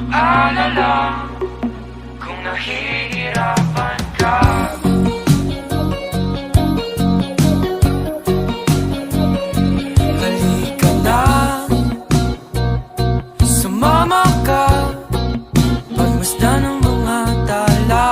maalala kung nahihirapan ka. Halika na, sumama ka, pagmasdan ng mga tala.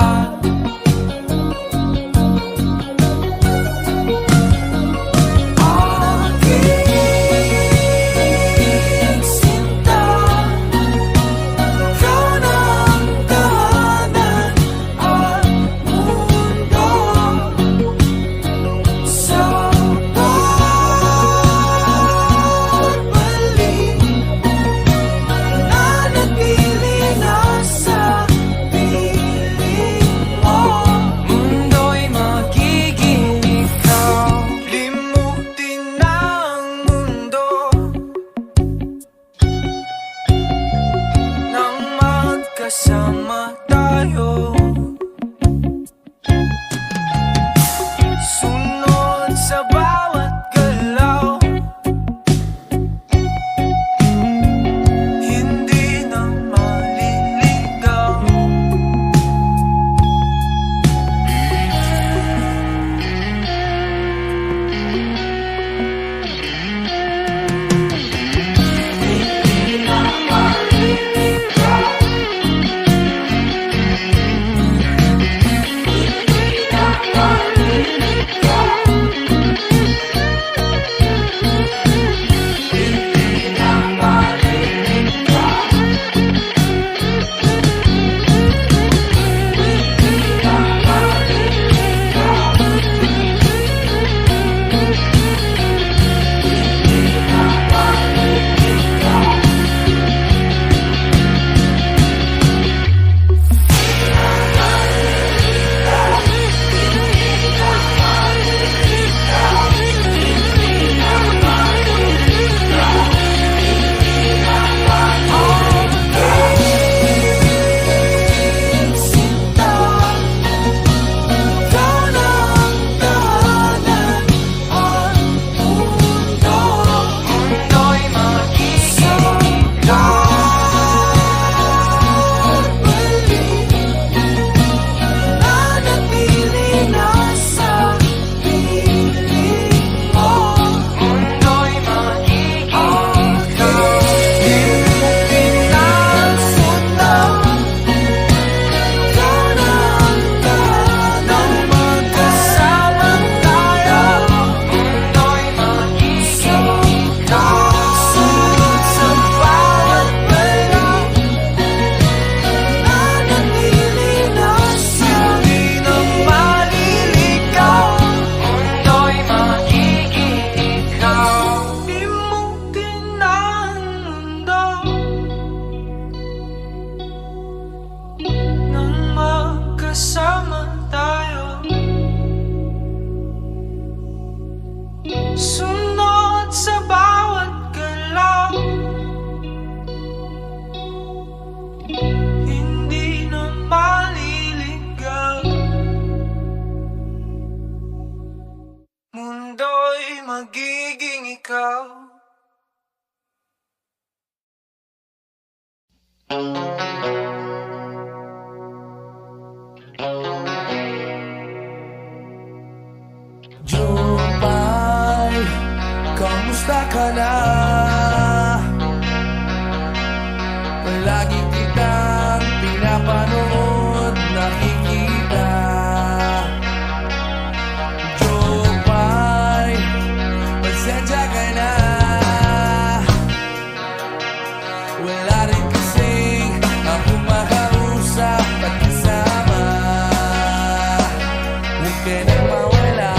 Kasama tayo, sunod sa bawat galaw, hindi na maliligaw. Hindi na maliligaw. Sunod sa bawat galaw, hindi na maliligaw. Mundo'y magiging ikaw. Jupay, kamusta ka na? Palagi kitang pinapanood, nakikita. Jupay, pasensya ka na. Wala rin kasing akong makausap at kasama. Huwag ka nang mawala.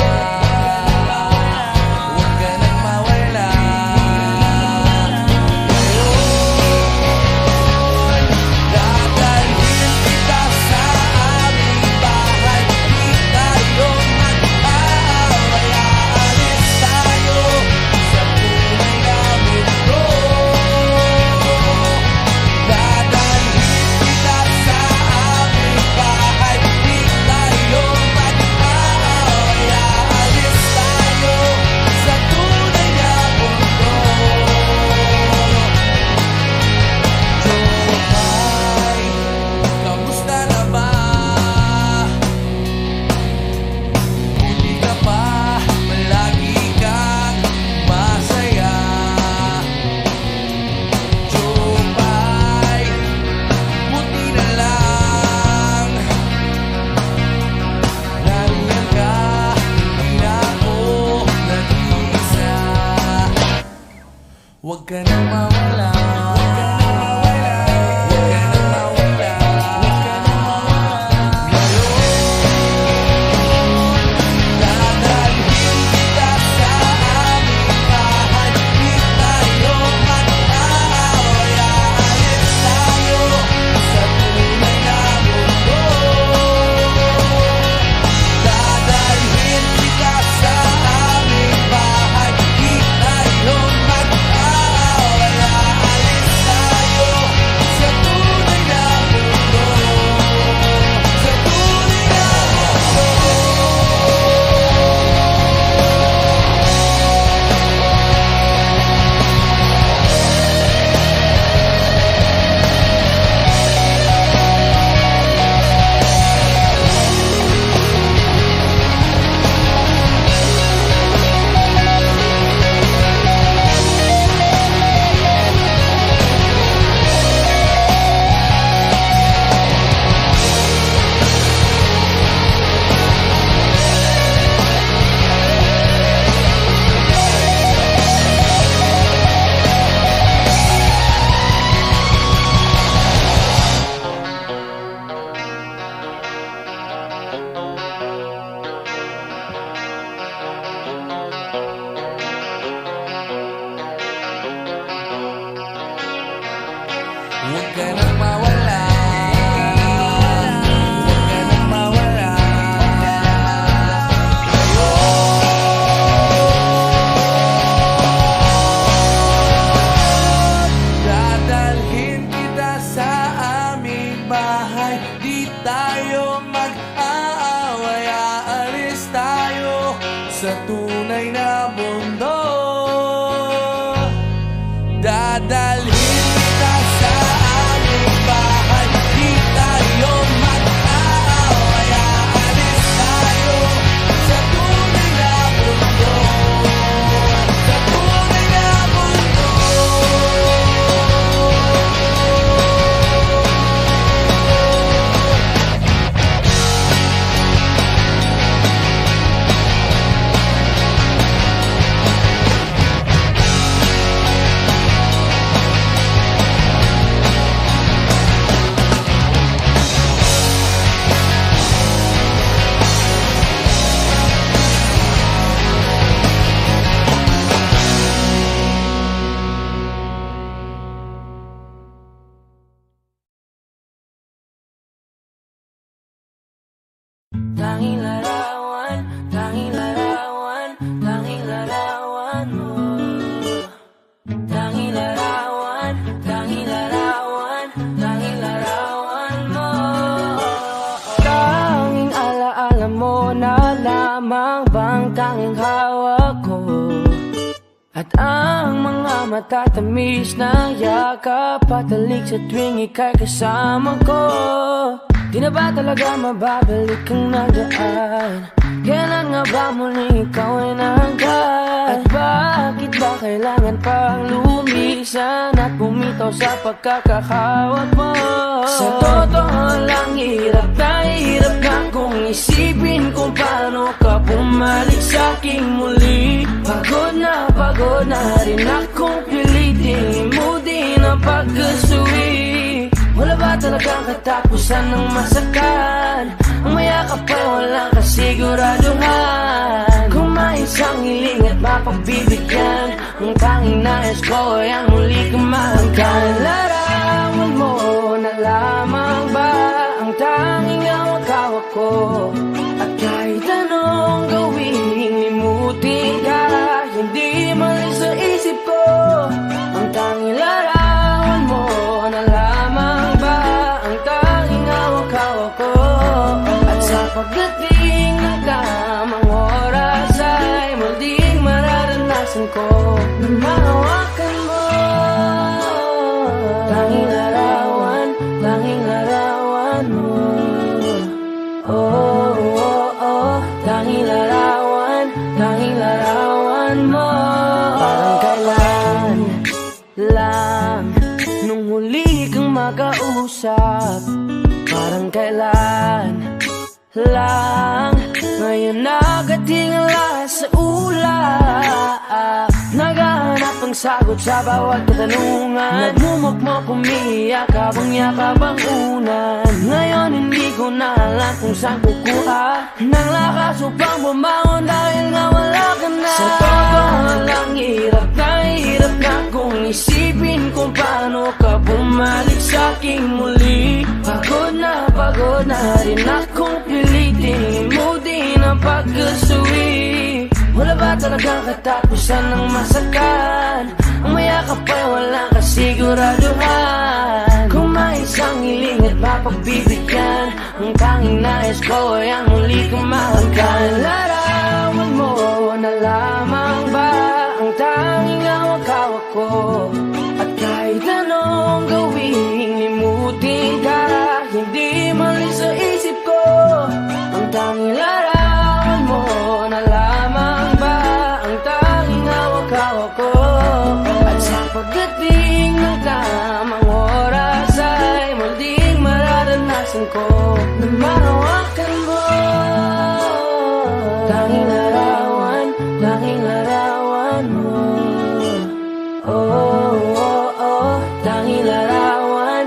Huwag ka nang mawala. Huwag ka nang mawala. Huwag ka nang mawala. Huwag ka nang mawala. Dadalhin kita sa aming bahay. Di tayo mag-aaway. Aalis tayo sa tunay na mundo. Dadalhin kita sa aming bahay. Di tayo mag-aaway. Aalis tayo sa tunay na mundo. Sa tunay na mundo. Huwag ka nang mawala. Huwag ka nang mawala. Dadalhin kita sa aming bahay. Di tayo mag-aaway. Aalis tayo sa tunay na mundo. Dadalhin kita sa aming bahay. Di tayo mag-aaway. Aalis tayo sa tunay na mundo. Sa tunay na mundo. Tanging larawan, tanging larawan, tanging larawan mo. Tanging larawan, tanging larawan, tanging larawan mo. Tanging alaala mo na lamang bang tanging hawak ko. At ang mga matatamis na yakap patalik sa tuwing ika'y kasama ko. Di na ba talaga mababalik ang nagaan? Kailan nga ba muli ikaw ay nangkat? At bakit ba kailangan pang lumisan at bumitaw sa pagkakahawak mo? Sa totoo lang, hirap na kung isipin kung paano ka bumalik sa'king muli. Pagod na rin akong pilitin imutin ang pagkasuwi. Wala ba talagang katapusan ng masakan? Ang mayakap ay walang kasiguraduhan. Kung may isang hiling at mapagbibigyan, ang tanging nais ko ay ang muli kang mahanggan. Larawan mo na lamang ba ang tanging hawak-hawak ko? At kahit anong gawin, limutin ka, hindi malis sa isip ko. Ang tanging larawan mo na lamang ba ang tanging hawak-hawak ko? At sa pagdating ng tamang oras ay muling mararanasan ko na mahawakan mo. Tanging larawan, tanging larawan mo. Oh, oh, oh, tanging larawan, tanging larawan mo. Parang kailan lang nung huli kang makausap. Parang kailan lang ngayon nakatingala sa ulap. Naghahanap ang sagot sa bawat katanungan. Nagmumukmok, umiiyak habang yakap ang unan. Ngayon hindi ko na alam kung saan kukuha ng lakas upang bumangon dahil nga wala ka na. Sa totoo lang, hirap na kung isipin kung paano ka bumalik sa'king muli. Pagod na rin akong pilitin, limutin ang pagkasuwi. Wala ba talagang katapusan ng masakan? Ang mayakap ay walang kasiguraduhan. Kung may isang hiling at mapagbibigyan, ang tanging nais ko ay ang muli kong mahalkan. Larawan mo na lamang ba ang tanging hawak-hawak ko? At kahit anong gawin, limutin ka, hindi mali sa isip ko. Ang tanging larawan mo na lamang ba ang tanging hawak-hawak ko? At sa pagdating ng tamang oras ay muling mararanasan ko na mahawakan mo. Tanging larawan mo. Oh, oh, oh, tanging larawan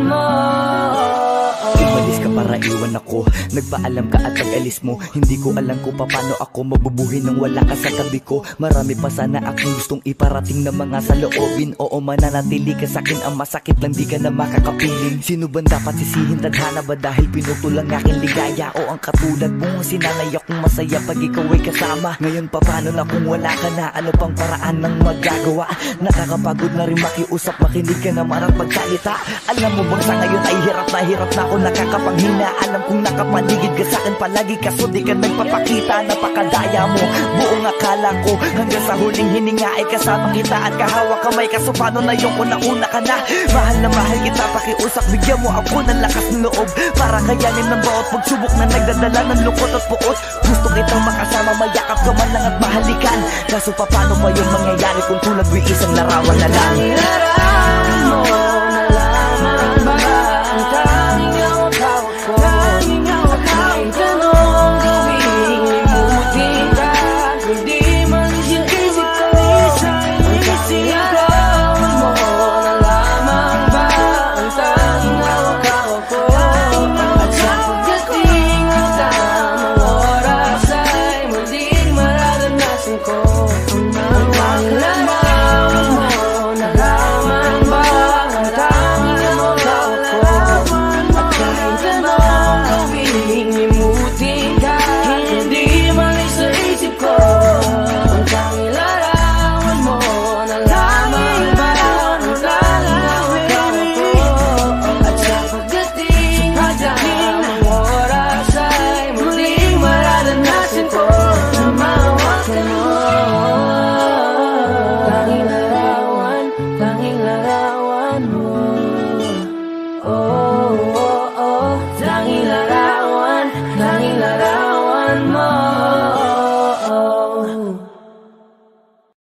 mo. Umalis ka para iwan ako, nagpaalam ka at nag-alis mo. Hindi ko alam kung paano ako mabubuhay nang wala ka sa tabi ko. Marami pa sana akong gustong iparating na mga saloobin. Oo, mananatili ka sa'kin, ang masakit lang di ka na makakapiling. Sino ba dapat sisihin, tadhana ba dahil pinutol ang aking ligaya? O ang katulad mong sinanay akong masaya pag ikaw ay kasama. Ngayon pa paano na kung wala ka na, ano pang paraan ng magagawa? Nakakapagod na rin makiusap, makinig ka naman at magsalita. Alam mo bang sa ngayon ay hirap na ako nakakapanghina. Alam kong nakapaligid ka sa'kin palagi, kaso di ka nagpapakita. Napakadaya mo, buong akala ko hanggang sa huling hininga ay kasama kita at kahawak kamay. Kaso paano na yung una ka na? Mahal na mahal kita, pakiusap, bigyan mo ako ng lakas ng loob para kayanin ng bawat pagsubok na nagdadala ng lungkot at puot. Gusto kitang makasama, mayakap ka man lang at mahalikan. Kaso paano pa yun mangyayari kung tulad mo isang larawan na lang? Larawan mo